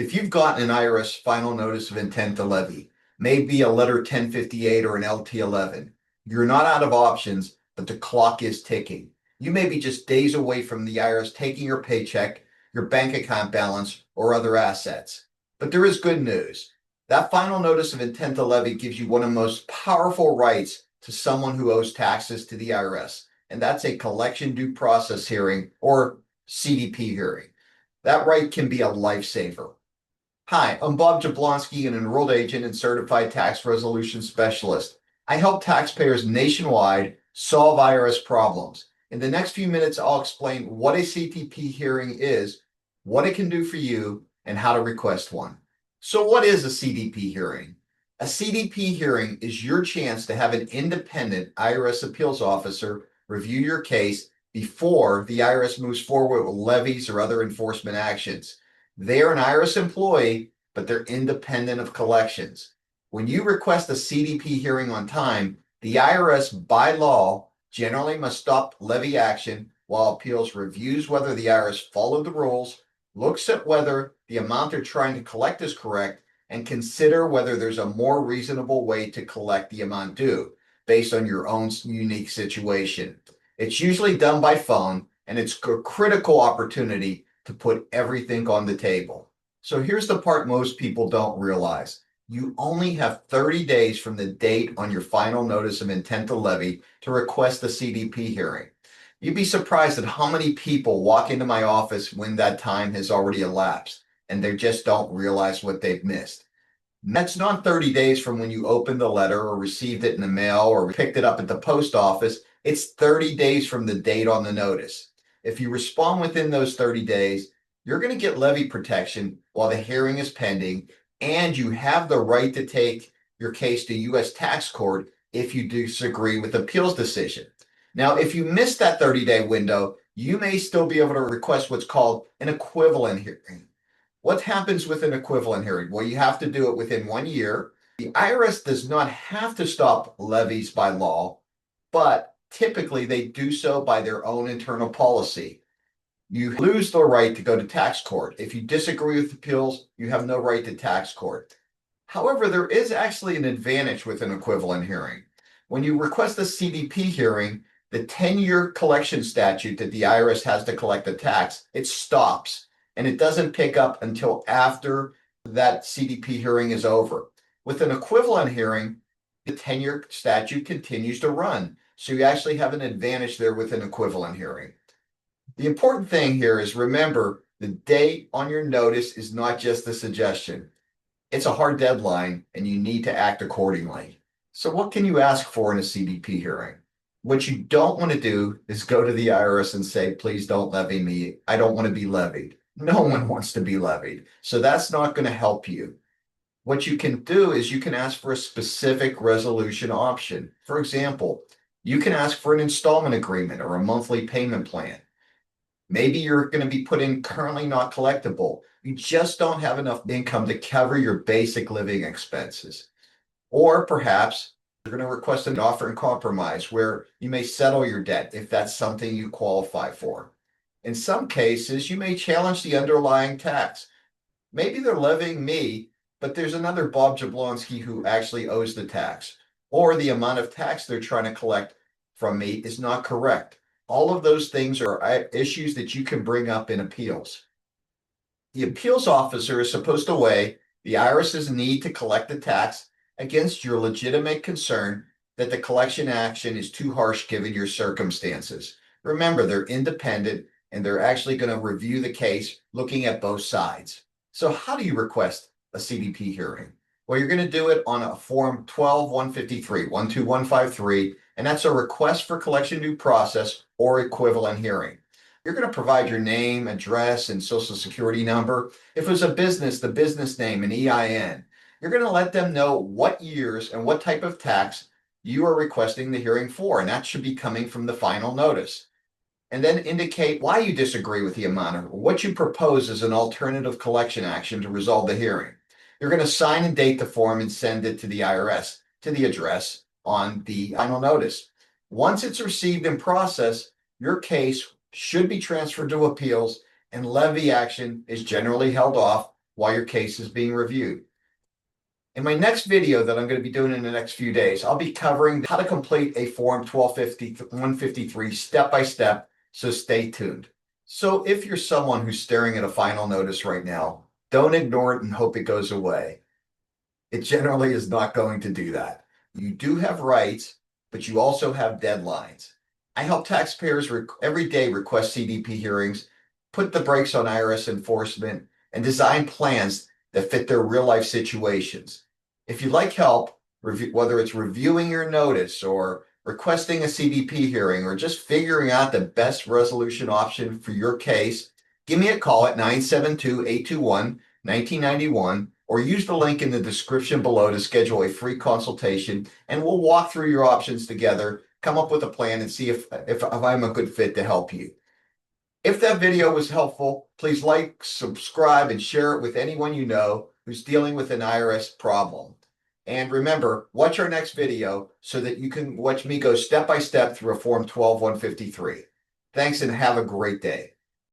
If you've gotten an IRS final notice of intent to levy, maybe a letter 1058 or an LT11, you're not out of options, but the clock is ticking. You may be just days away from the IRS taking your paycheck, your bank account balance, or other assets. But there is good news. That final notice of intent to levy gives you one of the most powerful rights to someone who owes taxes to the IRS, and that's a collection due process hearing or CDP hearing. That right can be a lifesaver. Hi, I'm Bob Jablonsky, an enrolled agent and certified tax resolution specialist. I help taxpayers nationwide solve IRS problems. In the next few minutes, I'll explain what a CDP hearing is, what it can do for you, and how to request one. So what is a CDP hearing? A CDP hearing is your chance to have an independent IRS Appeals Officer review your case before the IRS moves forward with levies or other enforcement actions. They're an IRS employee, but they're independent of collections. When you request a CDP hearing on time, the IRS, by law, generally must stop levy action while appeals reviews whether the IRS followed the rules, looks at whether the amount they're trying to collect is correct, and consider whether there's a more reasonable way to collect the amount due based on your own unique situation. It's usually done by phone, and it's a critical opportunity to put everything on the table. So here's the part most people don't realize. You only have 30 days from the date on your final notice of intent to levy to request a CDP hearing. You'd be surprised at how many people walk into my office when that time has already elapsed, and they just don't realize what they've missed. That's not 30 days from when you opened the letter or received it in the mail or picked it up at the post office. It's 30 days from the date on the notice. If you respond within those 30 days, you're going to get levy protection while the hearing is pending, and you have the right to take your case to U.S. tax court if you disagree with the appeals decision. Now, if you miss that 30-day window, you may still be able to request what's called an equivalent hearing. What happens with an equivalent hearing? Well, you have to do it within 1 year. The IRS does not have to stop levies by law, but typically they do so by their own internal policy. You lose the right to go to tax court. If you disagree with appeals, you have no right to tax court. However, there is actually an advantage with an equivalent hearing. When you request a CDP hearing, the 10-year collection statute that the IRS has to collect the tax, it stops, and it doesn't pick up until after that CDP hearing is over. With an equivalent hearing, the 10-year statute continues to run. So you actually have an advantage there with an equivalent hearing. The important thing here is remember the date on your notice is not just a suggestion. It's a hard deadline and you need to act accordingly. So what can you ask for in a CDP hearing? What you don't want to do is go to the IRS and say, please don't levy me. I don't want to be levied. No one wants to be levied. So that's not going to help you. What you can do is you can ask for a specific resolution option. For example, you can ask for an installment agreement or a monthly payment plan. Maybe you're going to be put in currently not collectible. You just don't have enough income to cover your basic living expenses. Or perhaps you're going to request an offer in compromise where you may settle your debt if that's something you qualify for. In some cases, you may challenge the underlying tax. Maybe they're levying me, but there's another Bob Jablonsky who actually owes the tax, or the amount of tax they're trying to collect from me is not correct. All of those things are issues that you can bring up in appeals. The appeals officer is supposed to weigh the IRS's need to collect the tax against your legitimate concern that the collection action is too harsh given your circumstances. Remember, they're independent and they're actually going to review the case looking at both sides. So how do you request a CDP hearing? Well, you're going to do it on a form 12153, 12153, and that's a request for collection due process or equivalent hearing. You're going to provide your name, address, and social security number. If it was a business, the business name and EIN. You're going to let them know what years and what type of tax you are requesting the hearing for, and that should be coming from the final notice. And then indicate why you disagree with the amount or what you propose as an alternative collection action to resolve the hearing. You're going to sign and date the form and send it to the IRS to the address on the final notice. Once it's received and processed, your case should be transferred to appeals and levy action is generally held off while your case is being reviewed. In my next video that I'm going to be doing in the next few days, I'll be covering how to complete a Form 153 step by step, so stay tuned. So if you're someone who's staring at a final notice right now, don't ignore it and hope it goes away. It generally is not going to do that. You do have rights, but you also have deadlines. I help taxpayers every day request CDP hearings, put the brakes on IRS enforcement, and design plans that fit their real life situations. If you'd like help, whether it's reviewing your notice or requesting a CDP hearing or just figuring out the best resolution option for your case, give me a call at 972-821-1991 or use the link in the description below to schedule a free consultation, and we'll walk through your options together, come up with a plan, and see if I'm a good fit to help you. If that video was helpful, please like, subscribe, and share it with anyone you know who's dealing with an IRS problem. And remember, watch our next video so that you can watch me go step by step through a Form 12153. Thanks and have a great day.